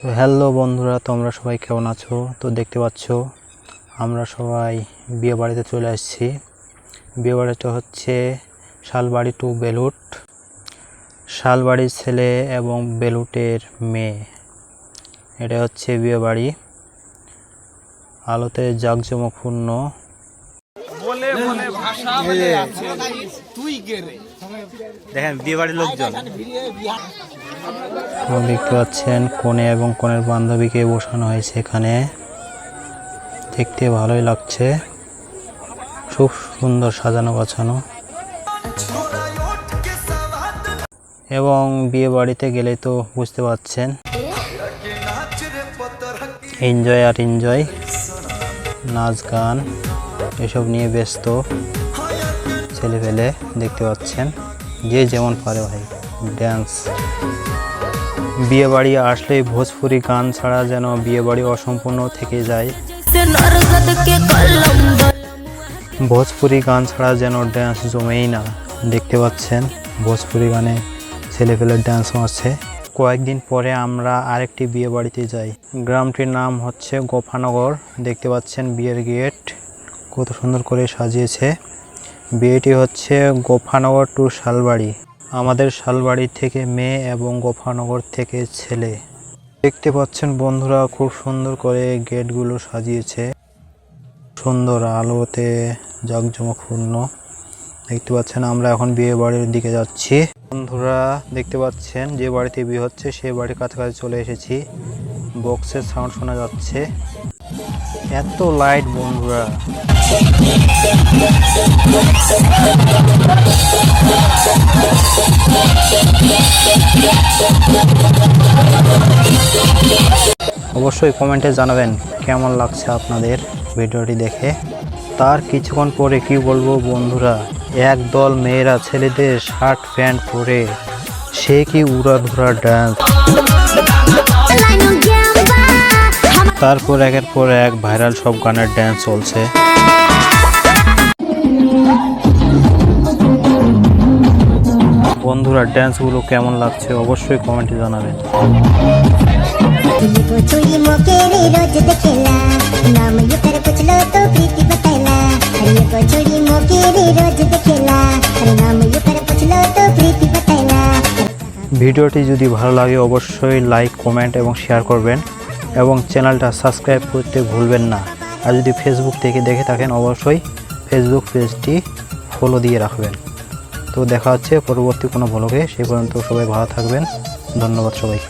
তো হ্যালো বন্ধুরা, তোমরা সবাই কেমন আছো? তো দেখতে পাচ্ছ আমরা সবাই বিয়ে বাড়িতে চলে আসছি। বিয়ে বাড়িটা হচ্ছে শালবাড়ি টু বেলুট। শালবাড়ির ছেলে এবং বেলুটের মেয়ে, এটা হচ্ছে বিয়ে বাড়ি। আলোতে জাঁকজমকপূর্ণ। দেখেন বিয়ে বাড়ির লোকজন দেখতে পাচ্ছেন, কনে এবং কনের বান্ধবীকে বসানো হয়েছে এখানে। দেখতে ভালোই লাগছে, খুব সুন্দর সাজানো গোছানো। এবং বিয়ে বাড়িতে গেলে তো বুঝতে পারছেন, এনজয় আর এনজয়, নাচ গান এসব নিয়ে ব্যস্ত ছেলে পেলে। দেখতে পাচ্ছেন যে যেমন পারে ভাই ড্যান্স। বিয়ে বাড়ি আসলেই ভোজপুরি গান ছাড়া যেন বিয়ে বাড়ি অসম্পূর্ণ থেকে যায়। ভোজপুরি গান ছাড়া যেন ড্যান্স জমেই না। দেখতে পাচ্ছেন ভোজপুরি গানে ছেলেপেলের ড্যান্সও আছে। কয়েকদিন পরে আমরা আরেকটি বিয়ে বাড়িতে যাই। গ্রামটির নাম হচ্ছে গোফানগর। দেখতে পাচ্ছেন বিয়ের গেট কত সুন্দর করে সাজিয়েছে। বিয়েটি হচ্ছে গোফানগর টু শালবাড়ি। আমাদের শালবাড়ি থেকে মেয়ে এবং গোফানগর থেকে ছেলে। দেখতে পাচ্ছেন বন্ধুরা, খুব সুন্দর করে গেটগুলো সাজিয়েছে, সুন্দর আলোতে জাঁকজমকপূর্ণ। দেখতে পাচ্ছেন আমরা এখন বিয়ে বাড়ির দিকে যাচ্ছি। বন্ধুরা দেখতে পাচ্ছেন যে বাড়িতে বিয়ে হচ্ছে সেই বাড়ির কাছাকাছি চলে এসেছি। বক্সের সাউন্ড শোনা যাচ্ছে, এত লাইট বন্ধুরা। অবশ্যই কমেন্টে জানাবেন কেমন লাগছে আপনাদের ভিডিওটি দেখে। তার কিছুক্ষণ পরে কি বলবো বন্ধুরা, একদল মেয়েরা ছেলেদের শার্ট প্যান্ট পরে সে কি উড়াধুরা ডান্স। তারপর একের পর এক ভাইরাল সব গানের ড্যান্স চলছে। বন্ধুরা ড্যান্সগুলো কেমন লাগছে অবশ্যই কমেন্টে জানাবেন। ভিডিওটি যদি ভালো লাগে অবশ্যই লাইক, কমেন্ট এবং শেয়ার করবেন এবং চ্যানেলটা সাবস্ক্রাইব করতে ভুলবেন না। আর যদি ফেসবুক থেকে দেখে থাকেন অবশ্যই ফেসবুক পেজটি ফলো দিয়ে রাখবেন। তো দেখা হচ্ছে পরবর্তী কোনো ব্লগে। সেই পর্যন্ত সবাই ভালো থাকবেন। ধন্যবাদ সবাইকে।